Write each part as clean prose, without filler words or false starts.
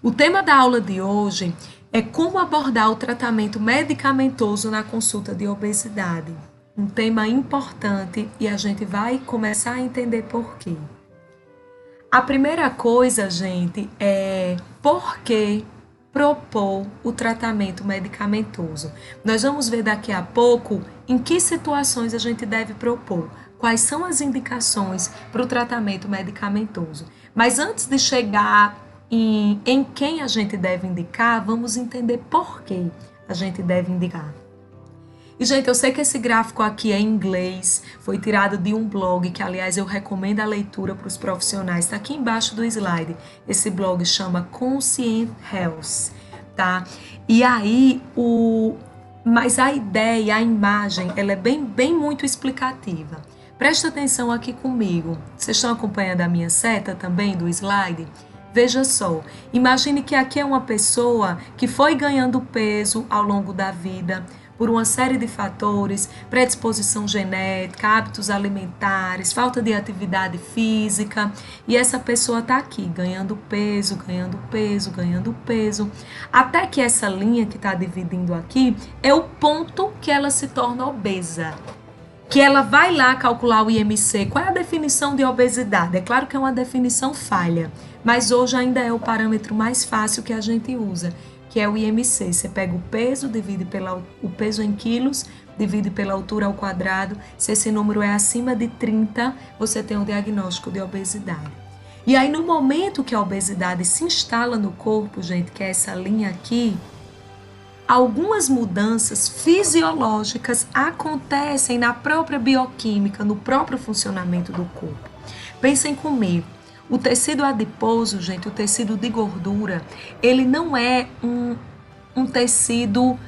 O tema da aula de hoje é como abordar o tratamento medicamentoso na consulta de obesidade. Um tema importante e a gente vai começar a entender por quê. A primeira coisa, gente, é por que propor o tratamento medicamentoso. Nós vamos ver daqui a pouco em que situações a gente deve propor, quais são as indicações para o tratamento medicamentoso. Mas antes de chegar em quem a gente deve indicar, vamos entender por que a gente deve indicar. E, gente, eu sei que esse gráfico aqui é em inglês, foi tirado de um blog, que, aliás, eu recomendo a leitura para os profissionais. Está aqui embaixo do slide. Esse blog chama Conscient Health, tá? E aí, mas a ideia, a imagem, ela é bem muito explicativa. Presta atenção aqui comigo. Vocês estão acompanhando a minha seta também do slide? Veja só, imagine que aqui é uma pessoa que foi ganhando peso ao longo da vida por uma série de fatores, predisposição genética, hábitos alimentares, falta de atividade física, e essa pessoa está aqui ganhando peso, até que essa linha que está dividindo aqui é o ponto que ela se torna obesa. Que ela vai lá calcular o IMC. Qual é a definição de obesidade? É claro que é uma definição falha, mas hoje ainda é o parâmetro mais fácil que a gente usa, que é o IMC. Você pega o peso, divide o peso em quilos, divide pela altura ao quadrado. Se esse número é acima de 30, você tem um diagnóstico de obesidade. E aí, no momento que a obesidade se instala no corpo, gente, que é essa linha aqui, algumas mudanças fisiológicas acontecem na própria bioquímica, no próprio funcionamento do corpo. Pensem comigo, o tecido adiposo, gente, o tecido de gordura, ele não é um tecido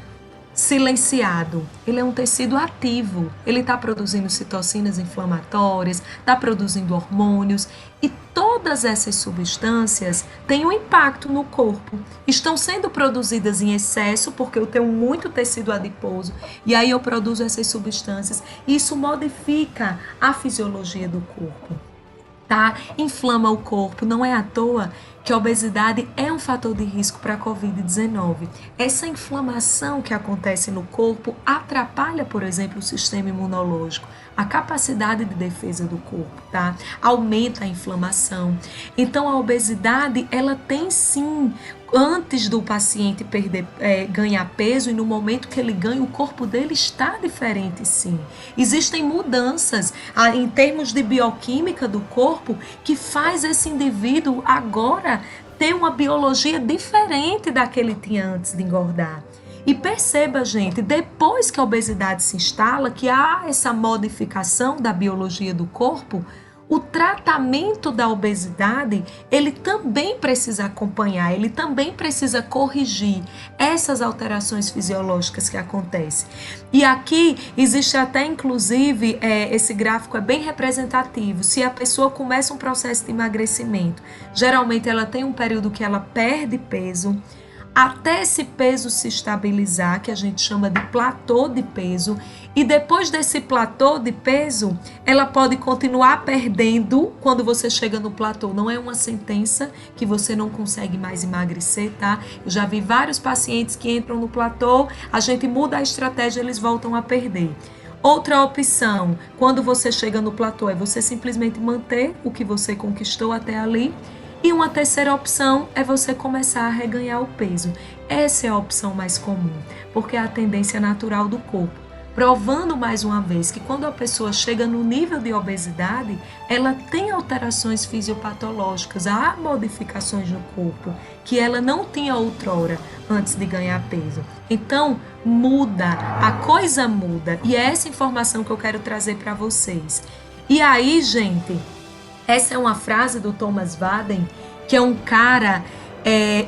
silenciado, ele é um tecido ativo, ele está produzindo citocinas inflamatórias, está produzindo hormônios e todas essas substâncias têm um impacto no corpo, estão sendo produzidas em excesso porque eu tenho muito tecido adiposo e aí eu produzo essas substâncias e isso modifica a fisiologia do corpo. Tá? Inflama o corpo, não é à toa que a obesidade é um fator de risco para a Covid-19. Essa inflamação que acontece no corpo atrapalha, por exemplo, o sistema imunológico, a capacidade de defesa do corpo, tá? Aumenta a inflamação. Então, a obesidade, ela tem sim, antes do paciente ganhar peso e no momento que ele ganha, o corpo dele está diferente, sim. Existem mudanças em termos de bioquímica do corpo que faz esse indivíduo agora ter uma biologia diferente da que ele tinha antes de engordar. E perceba, gente, depois que a obesidade se instala, que há essa modificação da biologia do corpo, o tratamento da obesidade, ele também precisa acompanhar, ele também precisa corrigir essas alterações fisiológicas que acontecem. E aqui existe até, inclusive, esse gráfico é bem representativo. Se a pessoa começa um processo de emagrecimento, geralmente ela tem um período que ela perde peso, até esse peso se estabilizar, que a gente chama de platô de peso, e depois desse platô de peso, ela pode continuar perdendo quando você chega no platô. Não é uma sentença que você não consegue mais emagrecer, tá? Eu já vi vários pacientes que entram no platô, a gente muda a estratégia, eles voltam a perder. Outra opção, quando você chega no platô, é você simplesmente manter o que você conquistou até ali. E uma terceira opção é você começar a reganhar o peso. Essa é a opção mais comum, porque é a tendência natural do corpo. Provando mais uma vez que quando a pessoa chega no nível de obesidade, ela tem alterações fisiopatológicas, há modificações no corpo que ela não tinha outrora antes de ganhar peso. Então, muda, a coisa muda. E é essa informação que eu quero trazer para vocês. E aí, gente, essa é uma frase do Thomas Vaden, que é um cara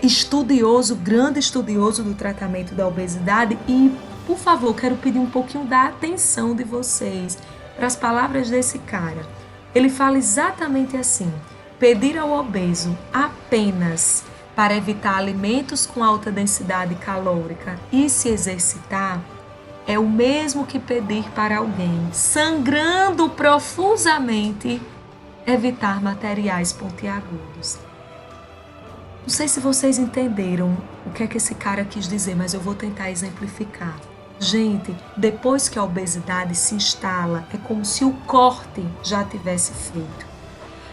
estudioso, grande estudioso do tratamento da obesidade. E, por favor, quero pedir um pouquinho da atenção de vocês para as palavras desse cara. Ele fala exatamente assim: pedir ao obeso apenas para evitar alimentos com alta densidade calórica e se exercitar é o mesmo que pedir para alguém sangrando profusamente evitar materiais pontiagudos. Não sei se vocês entenderam o que é que esse cara quis dizer, mas eu vou tentar exemplificar. Gente, depois que a obesidade se instala, é como se o corte já tivesse feito.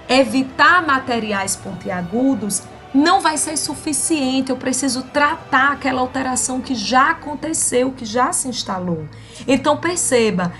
Evitar materiais pontiagudos não vai ser suficiente, eu preciso tratar aquela alteração que já aconteceu, que já se instalou. Então perceba,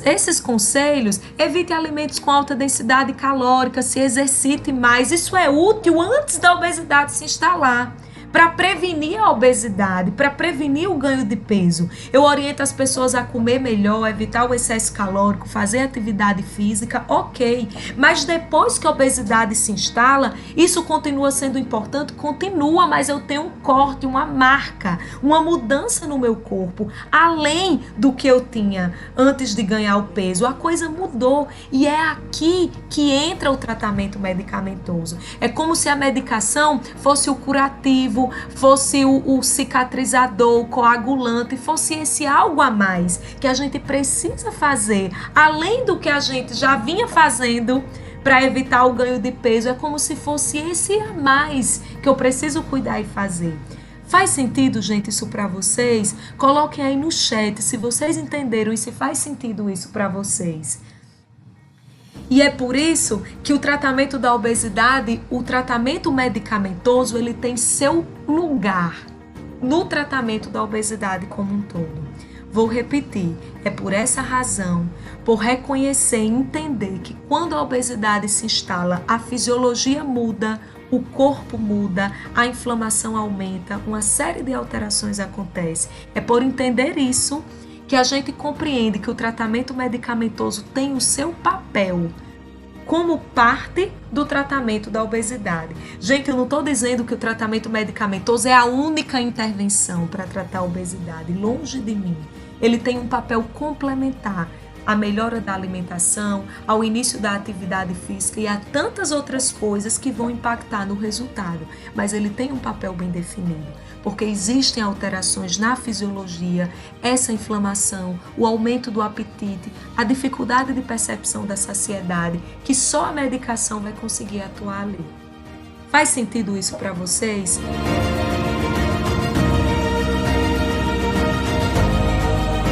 esses conselhos: evite alimentos com alta densidade calórica, se exercite mais, isso é útil antes da obesidade se instalar. Para prevenir a obesidade, para prevenir o ganho de peso. Eu oriento as pessoas a comer melhor, evitar o excesso calórico, fazer atividade física, ok. Mas depois que a obesidade se instala, isso continua sendo importante? Continua, mas eu tenho um corte, uma marca, uma mudança no meu corpo, além do que eu tinha antes de ganhar o peso. A coisa mudou e é aqui que entra o tratamento medicamentoso. É como se a medicação fosse o curativo, fosse o cicatrizador, o coagulante, fosse esse algo a mais que a gente precisa fazer, além do que a gente já vinha fazendo para evitar o ganho de peso. É como se fosse esse a mais que eu preciso cuidar e fazer. Faz sentido, gente, isso para vocês? Coloquem aí no chat se vocês entenderam e se faz sentido isso para vocês. E é por isso que o tratamento da obesidade, o tratamento medicamentoso, ele tem seu lugar no tratamento da obesidade como um todo. Vou repetir, é por essa razão, por reconhecer e entender que quando a obesidade se instala, a fisiologia muda, o corpo muda, a inflamação aumenta, uma série de alterações acontece. É por entender isso que a gente compreende que o tratamento medicamentoso tem o seu papel como parte do tratamento da obesidade. Gente, eu não estou dizendo que o tratamento medicamentoso é a única intervenção para tratar a obesidade, longe de mim. Ele tem um papel complementar à melhora da alimentação, ao início da atividade física e a tantas outras coisas que vão impactar no resultado. Mas ele tem um papel bem definido, porque existem alterações na fisiologia, essa inflamação, o aumento do apetite, a dificuldade de percepção da saciedade, que só a medicação vai conseguir atuar ali. Faz sentido isso para vocês?